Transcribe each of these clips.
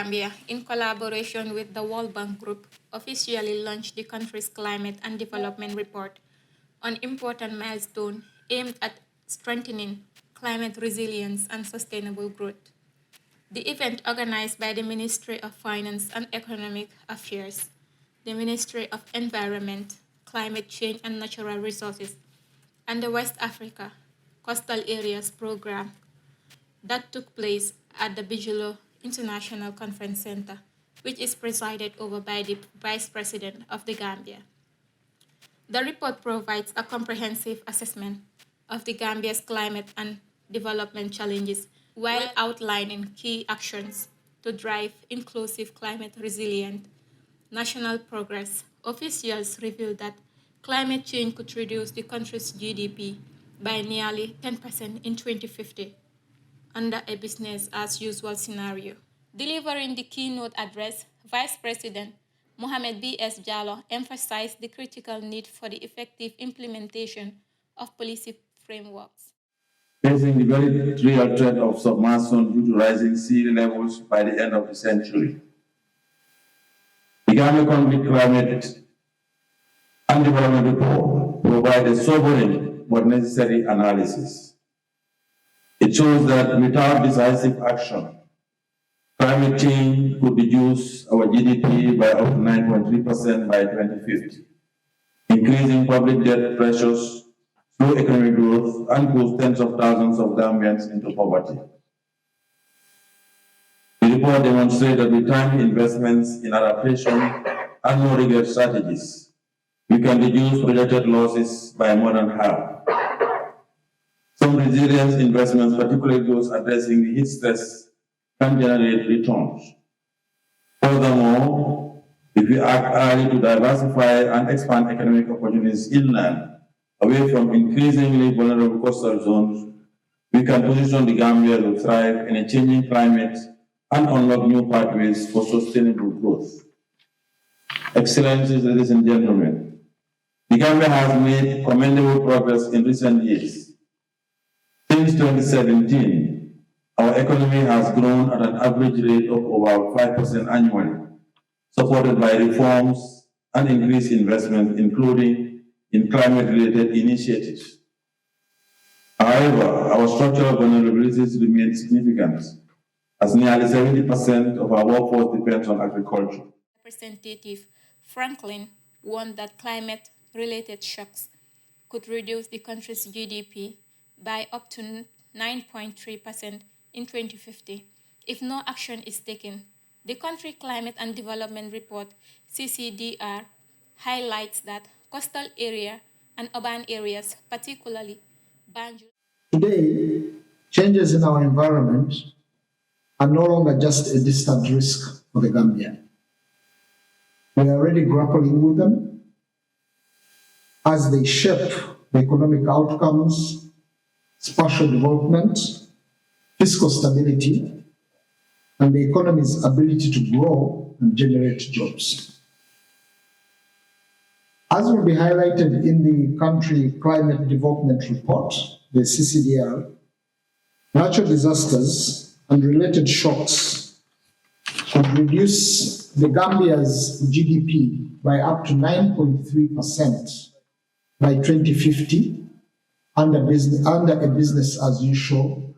Gambia, in collaboration with the World Bank Group, officially launched the country's Climate and Development Report on important milestone aimed at strengthening climate resilience and sustainable growth. The event, organized by the Ministry of Finance and Economic Affairs, the Ministry of Environment, Climate Change and Natural Resources, and the West Africa Coastal Areas Program, that took place at the Bijilo International Conference Centre, which is presided over by the Vice President of the Gambia. The report provides a comprehensive assessment of the Gambia's climate and development challenges while outlining key actions to drive inclusive climate resilient national progress. Officials revealed that climate change could reduce the country's GDP by nearly 10% in 2050 under a business as usual scenario. Delivering the keynote address, Vice President Mohamed B.S. Jallow emphasized the critical need for the effective implementation of policy frameworks. Facing the very real threat of submersion due to rising sea levels by the end of the century, the Gambia Economic Climate and Development Report provides a sobering but necessary analysis. It shows that without decisive action, climate change could reduce our GDP by up to 9.3% by 2050, increasing public debt pressures, slow economic growth, and push tens of thousands of Gambians into poverty. The report demonstrates that with timely investments in adaptation and no-regret strategies, we can reduce projected losses by more than half. Some resilience investments, particularly those addressing the heat stress, can generate returns. Furthermore, if we act early to diversify and expand economic opportunities inland, away from increasingly vulnerable coastal zones, we can position the Gambia to thrive in a changing climate and unlock new pathways for sustainable growth. Excellencies, ladies and gentlemen, the Gambia has made commendable progress in recent years. Since 2017, our economy has grown at an average rate of about 5% annually, supported by reforms and increased investment, including in climate-related initiatives. However, our structural vulnerabilities remain significant, as nearly 70% of our workforce depends on agriculture. Representative Franklin warned that climate-related shocks could reduce the country's GDP by up to 9.3% in 2050 if no action is taken. The Country Climate and Development Report, CCDR, highlights that coastal area and urban areas, particularly Banjul. Today, changes in our environment are no longer just a distant risk for the Gambia. We are already grappling with them as they shape the economic outcomes, spatial development, fiscal stability, and the economy's ability to grow and generate jobs. As will be highlighted in the Country Climate Development Report, the CCDR, natural disasters and related shocks could reduce the Gambia's GDP by up to 9.3% by 2050 under a business as usual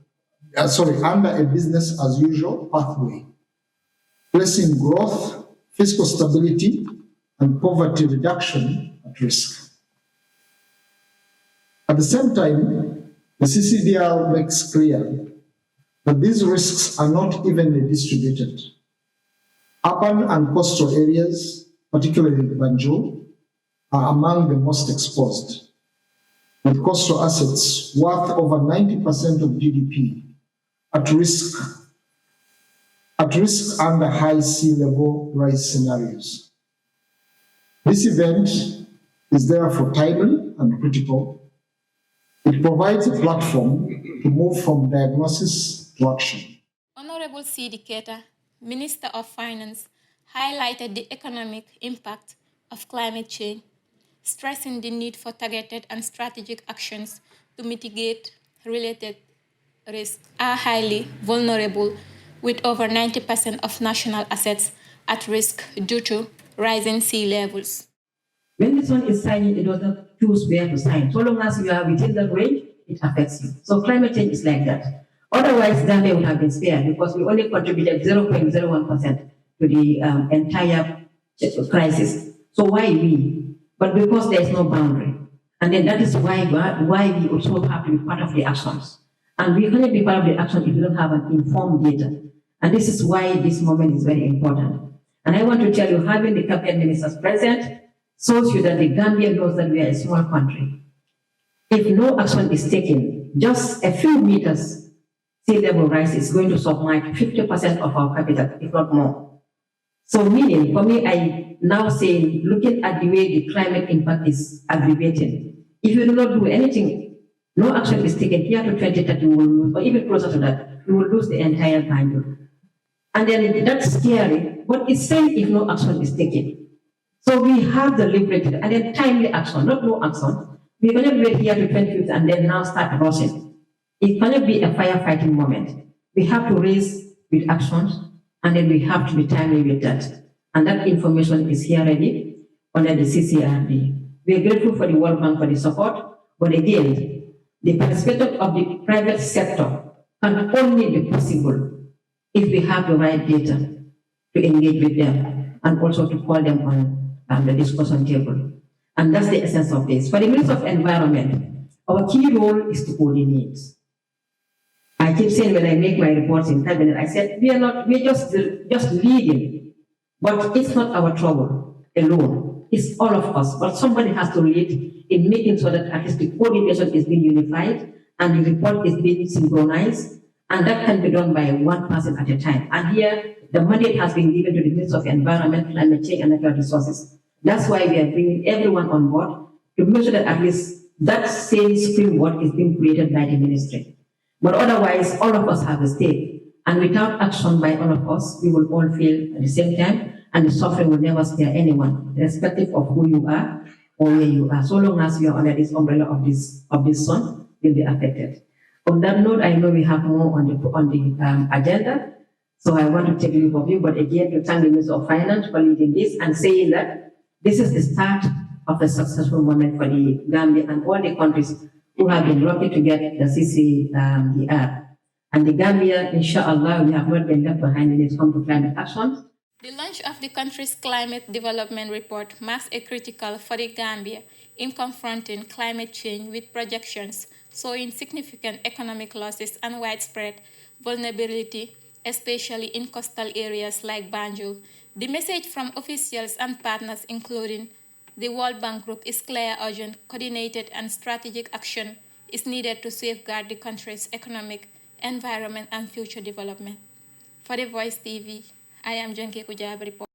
pathway, placing growth, fiscal stability, and poverty reduction at risk. At the same time, the CCDR makes clear that these risks are not evenly distributed. Urban and coastal areas, particularly Banjul, are among the most exposed, with coastal assets worth over 90% of GDP at risk under high sea level rise scenarios. This event is therefore timely and critical. It provides a platform to move from diagnosis to action. Honorable C.D. Keita, Minister of Finance, highlighted the economic impact of climate change, stressing the need for targeted and strategic actions to mitigate related risks are highly vulnerable with over 90% of national assets at risk due to rising sea levels. When the sun is shining, it does not choose where to shine. So long as you are within that range, it affects you. So climate change is like that. Otherwise, Gambia would have been spared because we only contributed 0.01% to the entire crisis. So why we? But because there is no boundary. And then that is why we also have to be part of the actions. And we cannot be part of the action if we don't have an informed data. And this is why this moment is very important. And I want to tell you, having the cabinet ministers present shows you that the Gambia knows that we are a small country. If no action is taken, just a few meters sea level rise is going to submerge 50% of our capital, if not more. So meaning, for me, I now say, looking at the way the climate impact is aggravating, if you do not do anything, no action is taken here to 2030, we will lose, or even closer to that, we will lose the entire Banjul. And then that's scary, but it's safe if no action is taken. So we have the leverage and then timely action, not no action. We cannot wait here to 25th and then now start rushing. It cannot be a firefighting moment. We have to raise with actions and then we have to be timely with that. And that information is here already under the CCRD. We are grateful for the World Bank for the support, but again, the perspective of the private sector can only be possible if we have the right data to engage with them and also to call them on the discussion table. And that's the essence of this. For the Minister of Environment, our key role is to coordinate. I keep saying when I make my reports in cabinet, I said, we're just leading, but it's not our trouble alone. It's all of us, but somebody has to lead in making sure that at least the coordination is being unified and the report is being synchronized, and that can be done by one person at a time. And here, the mandate has been given to the Minister of Environment, Climate Change and Natural Resources. That's why we are bringing everyone on board to make sure that at least that same framework is being created by the ministry. But otherwise, all of us have a stake. And without action by all of us, we will all fail at the same time, and the suffering will never spare anyone, irrespective of who you are or where you are. So long as you are under this umbrella of this sun, you'll be affected. On that note, I know we have more on the agenda, so I want to take leave of you, but again, to thank the Minister of Finance for leading this and saying that this is the start of a successful moment for the Gambia and all the countries who have been lucky to get the CCDR. And the Gambia, inshallah, we have not been left behind when it comes to climate action. The launch of the country's climate development report marks a critical for the Gambia in confronting climate change with projections showing significant economic losses and widespread vulnerability, especially in coastal areas like Banjul. The message from officials and partners, including the World Bank Group, is clear, urgent, coordinated, and strategic action is needed to safeguard the country's economic, environment, and future development. For The Voice TV, I am Janke Kujab reporting.